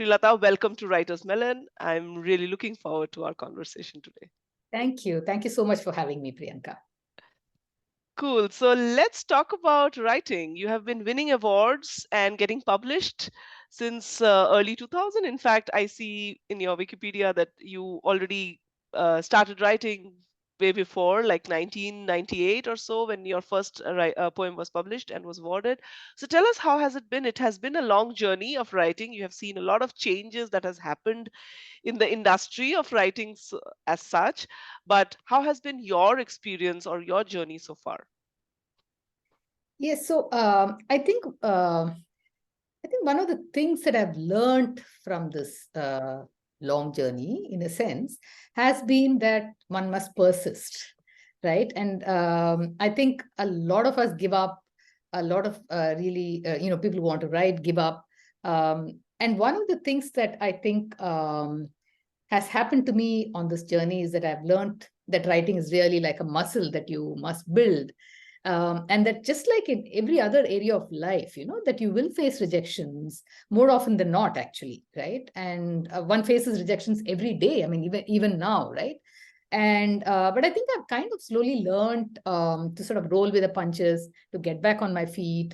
Srilata, welcome to Writersmelon. I'm really looking forward to our conversation today. Thank you. Thank you so much for having me, Priyanka. Cool. So let's talk about writing. You have been winning awards and getting published since early 2000. In fact, I see in your Wikipedia that you already started writing way before, like 1998 or so, when your first poem was published and was awarded. So tell us, how has it been? It has been a long journey of writing. You have seen a lot of changes that has happened in the industry of writing as such. But how has been your experience or your journey so far? Yes, so I think one of the things that I've learned from this long journey, in a sense, has been that one must persist, right? And I think a lot of us give up. A lot of really, people who want to write give up. And one of the things that I think has happened to me on this journey is that I've learned that writing is really like a muscle that you must build. And that just like in every other area of life, that you will face rejections more often than not, actually, right? And one faces rejections every day. I mean, even now, right? And but I think I've kind of slowly learned to sort of roll with the punches, to get back on my feet.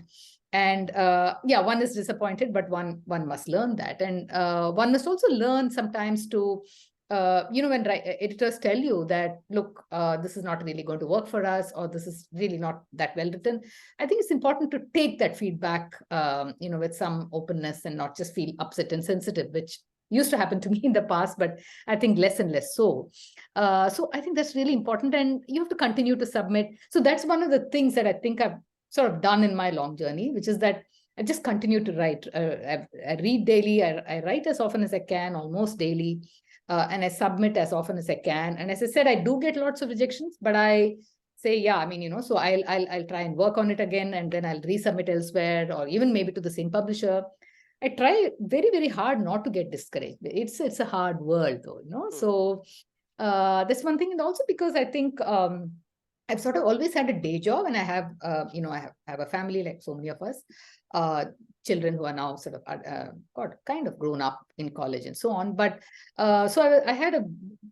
And yeah, one is disappointed, but one must learn that. And one must also learn sometimes to when editors tell you that, look, this is not really going to work for us, or this is really not that well written, I think it's important to take that feedback, with some openness, and not just feel upset and sensitive, which used to happen to me in the past, but I think less and less so. So I think that's really important, and you have to continue to submit. So that's one of the things that I think I've sort of done in my long journey, which is that I just continue to write. I read daily. I write as often as I can, almost daily, and I submit as often as I can. And as I said, I do get lots of rejections, but I say, yeah, I mean, so I'll try and work on it again, and then I'll resubmit elsewhere, or even maybe to the same publisher. I try very, very hard not to get discouraged. It's a hard world, though. Hmm. So that's one thing, and also because I think I've sort of always had a day job, and I have, I have a family like so many of us, uh, children who are now sort of got kind of grown up in college and so on. But so I had a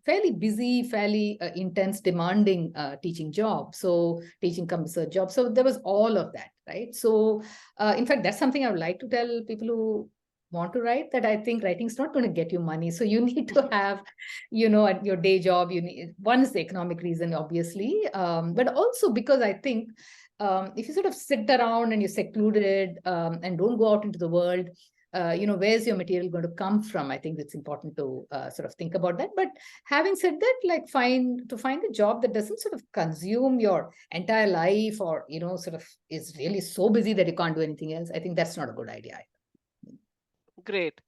fairly busy, fairly intense, demanding teaching job. So teaching comes a job. So there was all of that, right? So in fact, that's something I would like to tell people who want to write, that I think writing is not going to get you money. So you need to have, at your day job, you need, one is the economic reason, obviously, but also because I think if you sort of sit around and you're secluded, and don't go out into the world, where's your material going to come from? I think it's important to sort of think about that. But having said that, like, find a job that doesn't sort of consume your entire life, or sort of is really so busy that you can't do anything else. I think that's not a good idea. Great.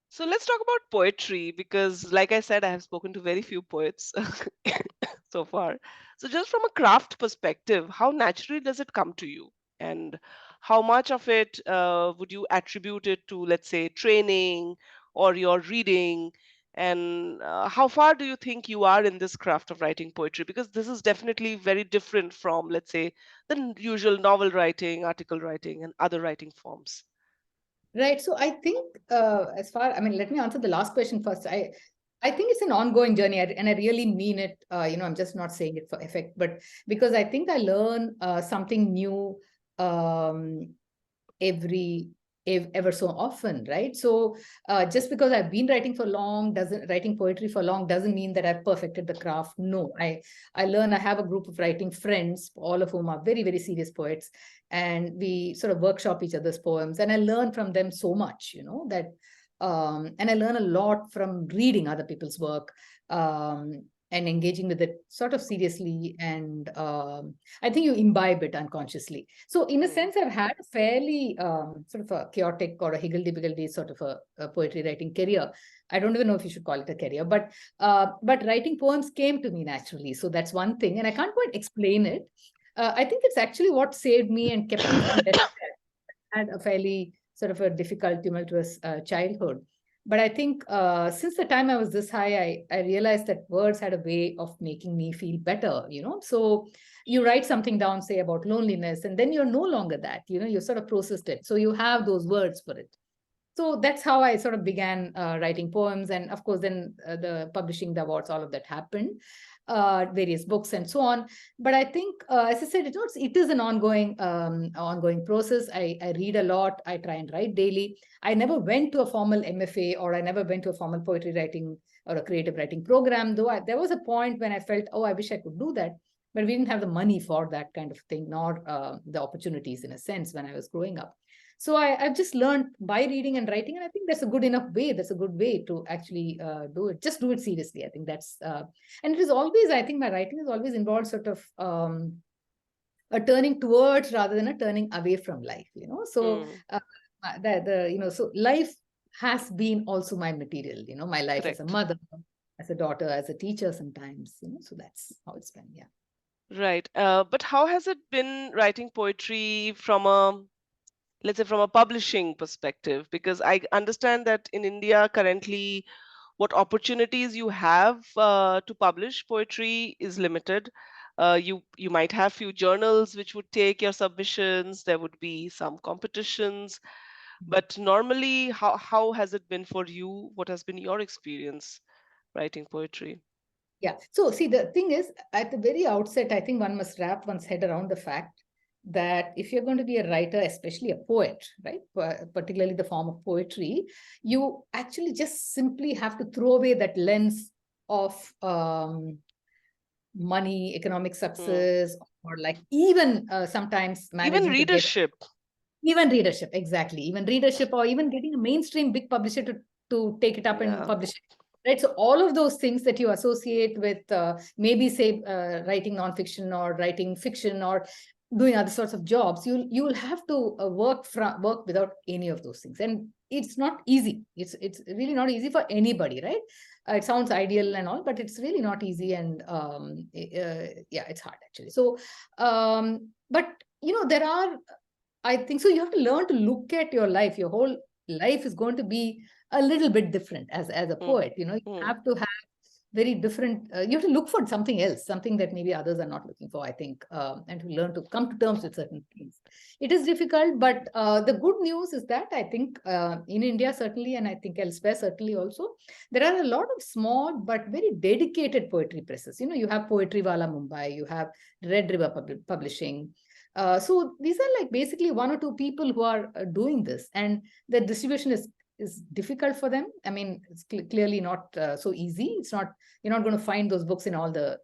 So let's talk about poetry because, like I said, I have spoken to very few poets so far. So, just from a craft perspective, how naturally does it come to you? And how much of it would you attribute it to, let's say, training or your reading? And how far do you think you are in this craft of writing poetry? Because this is definitely very different from, let's say, the usual novel writing, article writing, and other writing forms. Right. So I think, I mean, let me answer the last question first. I think it's an ongoing journey, and I really mean it. I'm just not saying it for effect, but because I think I learn something new um, every ever so often, right? So just because I've been writing poetry for long doesn't mean that I've perfected the craft. No, I learn. I have a group of writing friends, all of whom are very, very serious poets, and we sort of workshop each other's poems, and I learn from them so much, that and I learn a lot from reading other people's work, and engaging with it sort of seriously, and I think you imbibe it unconsciously. So in a Hmm. sense, I've had a fairly sort of a chaotic or a higgledy-piggledy sort of a poetry writing career. I don't even know if you should call it a career, but writing poems came to me naturally. So that's one thing, and I can't quite explain it. I think it's actually what saved me and kept me from despair. I had a fairly sort of a difficult, tumultuous childhood. But I think since the time I was this high, I realized that words had a way of making me feel better, So you write something down, say about loneliness, and then you're no longer that, you sort of processed it. So you have those words for it. So that's how I sort of began writing poems. And of course, then the publishing, the awards, all of that happened, various books and so on. But I think, as I said, it is an ongoing process. I read a lot. I try and write daily. I never went to a formal MFA, or I never went to a formal poetry writing or a creative writing program, though there was a point when I felt, oh, I wish I could do that. But we didn't have the money for that kind of thing, nor the opportunities, in a sense, when I was growing up. So I've just learned by reading and writing, and I think that's a good enough way. That's a good way to actually do it. Just do it seriously. I think that's, and it is always, I think my writing has always involved sort of a turning towards rather than a turning away from life, So Hmm. so life has been also my material, my life as a Correct. mother, as a daughter, as a teacher sometimes, so that's how it's been. Yeah. Right. But how has it been writing poetry from a, let's say, from a publishing perspective? Because I understand that in India currently, what opportunities you have to publish poetry is limited. You might have few journals which would take your submissions. There would be some competitions, but normally, how has it been for you? What has been your experience writing poetry? Yeah. So, see, the thing is, at the very outset, I think one must wrap one's head around the fact that if you're going to be a writer, especially a poet, right, particularly the form of poetry, you actually just simply have to throw away that lens of money, economic Hmm. success, or like even sometimes Even managing to get readership. even readership, exactly. Even readership, or even getting a mainstream big publisher to take it up and Yeah. publish it. Right. So all of those things that you associate with maybe say writing nonfiction or writing fiction or doing other sorts of jobs, you'll have to work without any of those things, and it's not easy. It's really not easy for anybody, right? It sounds ideal and all, but it's really not easy, and yeah, it's hard actually. So, but there are, I think so. You have to learn to look at your life. Your whole life is going to be a little bit different as a Hmm. poet. You Hmm. have to have very different. You have to look for something else, something that maybe others are not looking for. I think, and to learn to come to terms with certain things. It is difficult, but the good news is that I think in India certainly, and I think elsewhere certainly also, there are a lot of small but very dedicated poetry presses. You have Poetry Wala Mumbai, you have Red River Publishing. So these are like basically one or two people who are doing this, and the distribution is difficult for them. I mean, it's clearly not so easy. It's not, you're not going to find those books in all the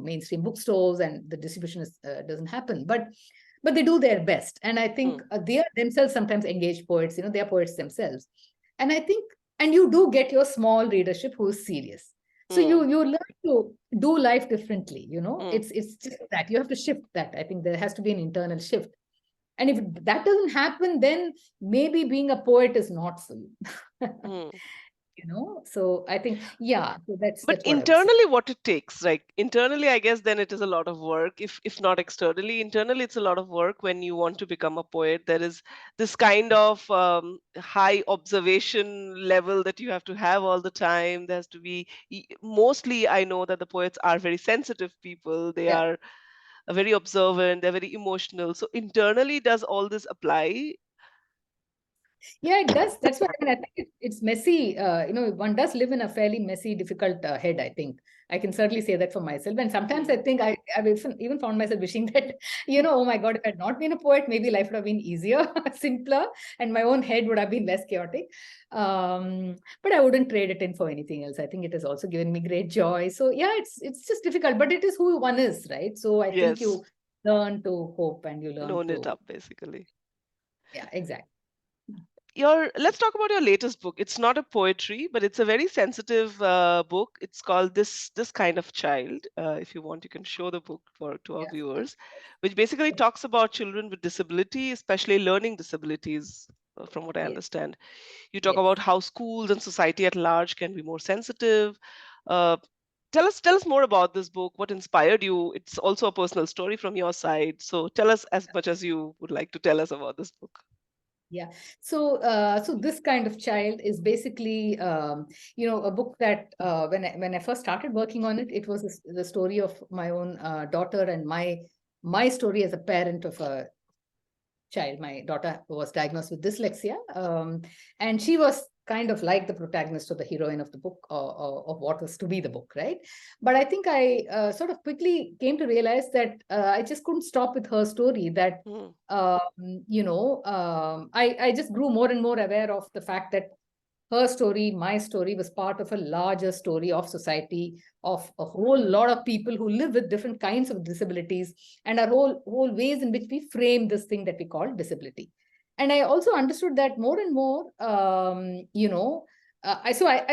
mainstream bookstores, and the distribution doesn't happen. But they do their best, and I think Hmm. they are themselves sometimes engaged poets. They are poets themselves, and I think, and you do get your small readership who is serious. So Hmm. you learn to do life differently. Hmm. It's just that you have to shift that. I think there has to be an internal shift, and if that doesn't happen, then maybe being a poet is not for you. Hmm. So I think, yeah, so But that's what I would say. internally, what it takes, like internally, I guess then it is a lot of work. If not externally, internally, it's a lot of work when you want to become a poet. There is this kind of high observation level that you have to have all the time. There has to be mostly. I know that the poets are very sensitive people. They Yeah. are very observant. They're very emotional. So internally, does all this apply? Yeah, it does. That's why I think it's messy. One does live in a fairly messy, difficult head, I think. I can certainly say that for myself. And sometimes I Hmm. think I've even found myself wishing that, oh my God, if I had not been a poet, maybe life would have been easier, simpler, and my own head would have been less chaotic. But I wouldn't trade it in for anything else. I think it has also given me great joy. So yeah, it's just difficult, but it is who one is, right? So I think Yes, you learn to cope, and you learn known it to, up basically. yeah, exactly. Your Let's talk about your latest book. It's not a poetry, but it's a very sensitive book. It's called This Kind of Child. If you want, you can show the book for to our Yeah. viewers, which basically talks about children with disability, especially learning disabilities, from what I Yes. understand. You talk Yes. about how schools and society at large can be more sensitive. Uh, tell us more about this book. What inspired you? It's also a personal story from your side. So tell us as much as you would like to tell us about this book. Yeah. So this kind of child is basically, a book that when I first started working on it, it was the story of my own daughter, and my story as a parent of a child. My daughter was diagnosed with dyslexia, and she was kind of like the protagonist or the heroine of the book, or of what was to be the book, right? But I think I sort of quickly came to realize that I just couldn't stop with her story. That Hmm. I just grew more and more aware of the fact that her story, my story, was part of a larger story of society, of a whole lot of people who live with different kinds of disabilities, and our whole ways in which we frame this thing that we call disability. And I also understood that more and more, I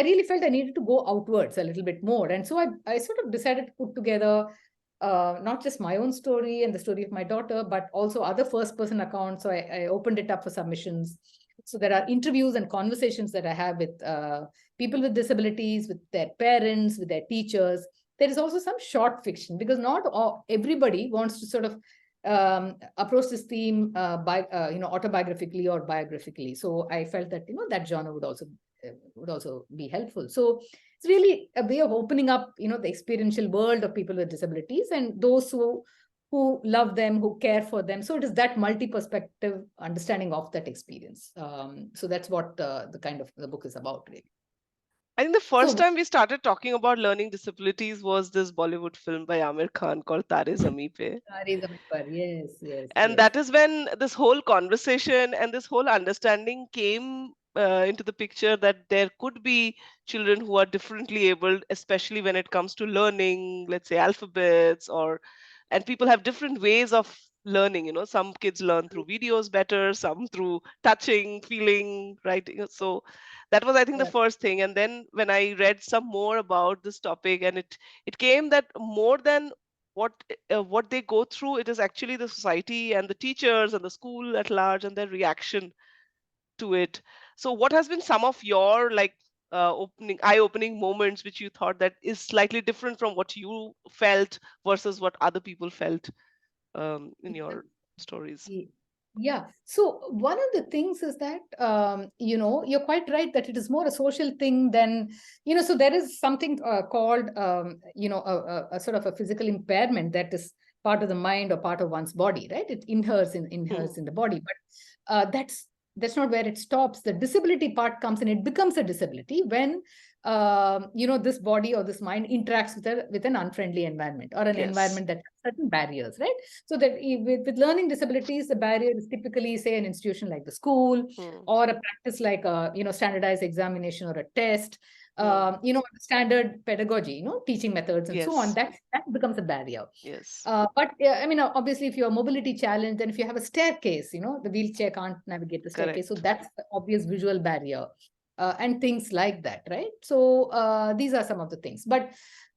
really felt I needed to go outwards a little bit more. And so I sort of decided to put together not just my own story and the story of my daughter, but also other first person accounts. So I opened it up for submissions. So there are interviews and conversations that I have with people with disabilities, with their parents, with their teachers. There is also some short fiction, because not everybody wants to sort of approach this theme autobiographically or biographically. So I felt that that genre would also be helpful. So it's really a way of opening up the experiential world of people with disabilities, and those who love them, who care for them. So it is that multi-perspective understanding of that experience. So that's what the kind of the book is about, really. I think the first So time we started talking about learning disabilities was this Bollywood film by Amir Khan called Tare Zameen Pe. Raise a Paper. Yes, yes, And yes. that is when this whole conversation and this whole understanding came into the picture, that there could be children who are differently abled, especially when it comes to learning, let's say alphabets, or and people have different ways of learning. Some kids learn through videos better, some through touching, feeling, writing. So that was, I think, the Yeah. first thing. And then when I read some more about this topic, and it came that more than what what they go through, it is actually the society and the teachers and the school at large and their reaction to it. So what has been some of your, like, opening eye-opening moments which you thought that is slightly different from what you felt versus what other people felt, in your stories? Ye- Yeah. So one of the things is that, you're quite right that it is more a social thing than, so there is something called, a sort of a physical impairment that is part of the mind or part of one's body, right? It inheres Hmm. in the body, but that's not where it stops. The disability part comes, and it becomes a disability when, this body or this mind interacts with an unfriendly environment, or an Yes. environment that has certain barriers, right? So that with learning disabilities, the barrier is typically, say, an institution like the school, Hmm. or a practice like a standardized examination or a test, Hmm. standard pedagogy, teaching methods and so on. Yes. That becomes a barrier. Yes. But I mean, obviously, if you're mobility challenged, then if you have a staircase, the wheelchair can't navigate the staircase. So Correct. that's the obvious visual barrier, and things like that, right? So these are some of the things. But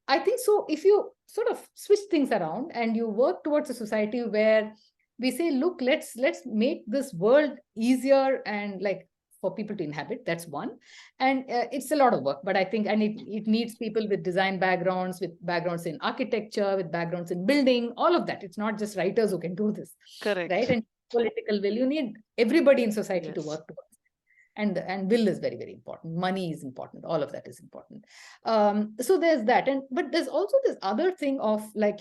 I think so. If you sort of switch things around and you work towards a society where we say, look, let's make this world easier and like for people to inhabit. That's one, and it's a lot of work. But I think, and it needs people with design backgrounds, with backgrounds in architecture, with backgrounds in building, all of that. It's not just writers who can do this, right? Correct. And political will. You need everybody in society to Yes. work towards, and will is very, very important. Money is important. All of that is important. So there's that. And but there's also this other thing of, like,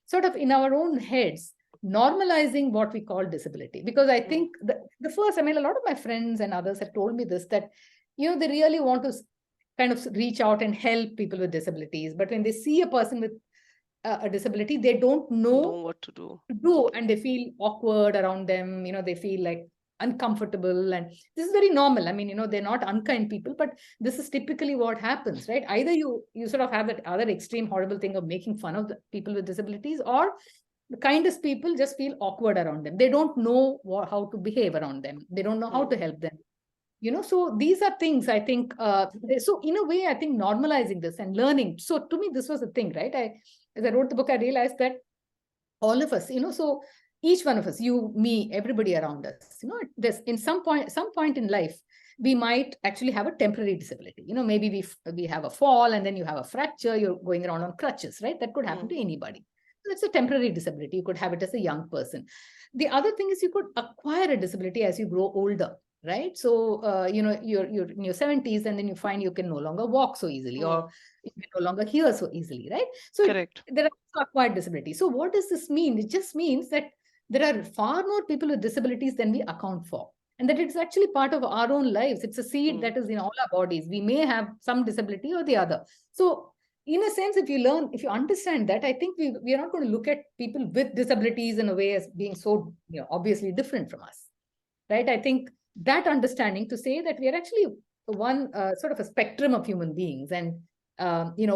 sort of in our own heads, normalizing what we call disability. Because I Hmm. think the first, I mean, a lot of my friends and others have told me this, that they really want to kind of reach out and help people with disabilities, but when they see a person with a disability, they don't Know know what to do. to do, and they feel awkward around them. They feel like uncomfortable, and this is very normal. I mean, they're not unkind people, but this is typically what happens, right? Either you sort of have that other extreme horrible thing of making fun of the people with disabilities, or the kindest people just feel awkward around them. They don't know how to behave around them. They don't know how Hmm. to help them. So these are things, I think. So in a way, I think normalizing this and learning. So to me, this was the thing, right? As I wrote the book, I realized that all of us, so each one of us, you, me, everybody around us, there's in some point in life, we might actually have a temporary disability. Maybe we have a fall, and then you have a fracture, you're going around on crutches, right? That could happen Hmm. to anybody. That's a temporary disability. You could have it as a young person. The other thing is, you could acquire a disability as you grow older, right? So you're in your 70s, and then you find you can no longer walk so easily, Hmm. or you can no longer hear so easily, right? So Correct. there are also acquired disabilities. So what does this mean? It just means that there are far more people with disabilities than we account for. And that it's actually part of our own lives. It's a seed Mm. that is in all our bodies. We may have some disability or the other. So, in a sense, if you understand that, I think we are not going to look at people with disabilities in a way as being so, obviously different from us, right? I think that understanding to say that we are actually one sort of a spectrum of human beings, and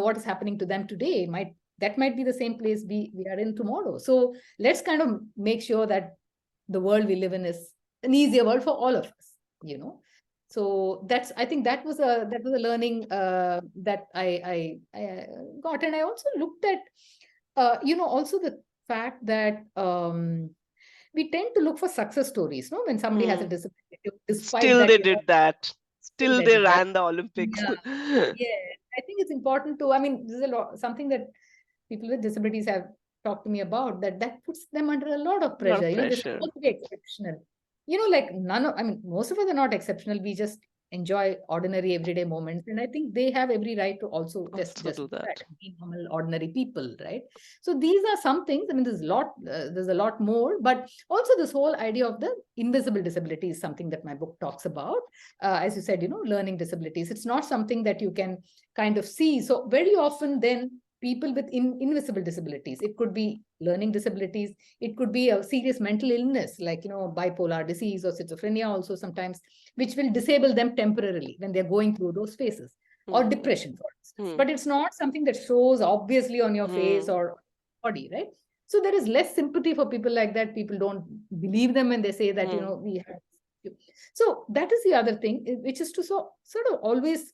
what is happening to them today might be the same place we are in tomorrow. So let's kind of make sure that the world we live in is an easier world for all of us. So that's, I think that was a learning that I got. And I also looked at also the fact that we tend to look for success stories, no, when somebody has a Mm. disability, despite Still that, they did that. still Still they they did that. ran the Olympics. Yeah, yeah. I think it's important to, I mean, this is a lot, something that people with disabilities have talked to me about, that puts them under a lot of A lot pressure. of They're pressure. supposed to be exceptional. Like I mean, most of us are not exceptional. We just enjoy ordinary everyday moments. And I think they have every right to also Also just do do that that. and be normal, ordinary people, right? So these are some things. I mean, there's a lot more, but also this whole idea of the invisible disability is something that my book talks about. As you said, learning disabilities. It's not something that you can kind of see. So very often then people with invisible disabilities, it could be learning disabilities, it could be a serious mental illness like bipolar disease or schizophrenia also sometimes, which will disable them temporarily when they're going through those phases, or Hmm. depression for instance, Hmm. but it's not something that shows obviously on your face Hmm. or body, right? So there is less sympathy for people like that. People don't believe them when they say that Hmm. we have. So that is the other thing, which is to sort of always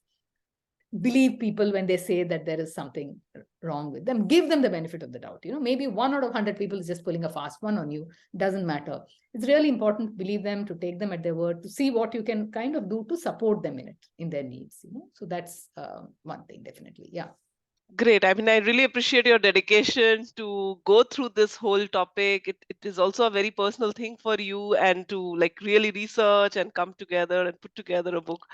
believe people when they say that there is something wrong with them. Give them the benefit of the doubt. Maybe 1 out of 100 people is just pulling a fast one on you. Doesn't matter. It's really important to believe them, to take them at their word, to see what you can kind of do to support them in their needs. So that's one thing, definitely. Yeah. Great. I mean, I really appreciate your dedication to go through this whole topic. It is also a very personal thing for you, and to like really research and come together and put together a book.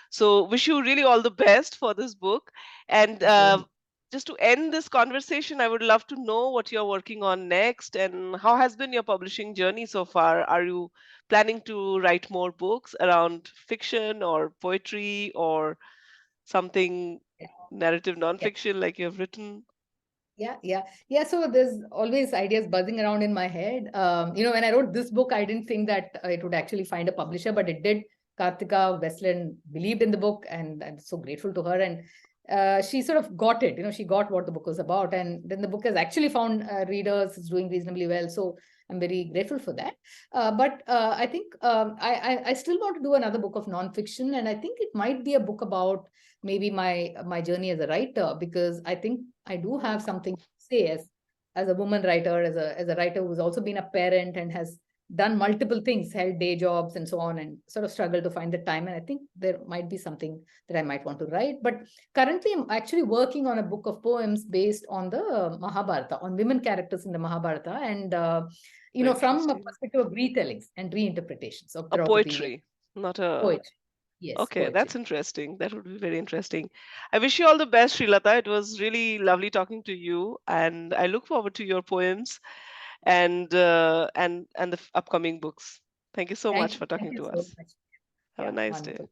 So, wish you really all the best for this book. And Thank you very much. just to end this conversation, I would love to know what you're working on next and how has been your publishing journey so far. Are you planning to write more books around fiction or poetry or something Yeah. narrative Yeah. nonfiction like you have written? Yeah. So there's always ideas buzzing around in my head. When I wrote this book, I didn't think that it would actually find a publisher, but it did. Kartika Westland believed in the book, and I'm so grateful to her. And she sort of got it. She got what the book was about, and then the book has actually found readers. It's doing reasonably well. So I'm very grateful for that. But I think I still want to do another book of nonfiction, and I think it might be a book about maybe my journey as a writer, because I think I do have something to say as a woman writer, as a writer who's also been a parent and has done multiple things, held day jobs and so on, and sort of struggled to find the time. And I think there might be something that I might want to write. But currently, I'm actually working on a book of poems based on the Mahabharata, on women characters in the Mahabharata, and Very from a interesting. perspective of retellings and reinterpretations of A Draupadi and poetry, not a. poetry. Yes, Okay, poetry. that's interesting. That would be very interesting. I wish you all the best, Srilata. It was really lovely talking to you, and I look forward to your poems and the upcoming books. Thank you so much for Thank talking you to so us. much. Have a Yeah, nice day. wonderful.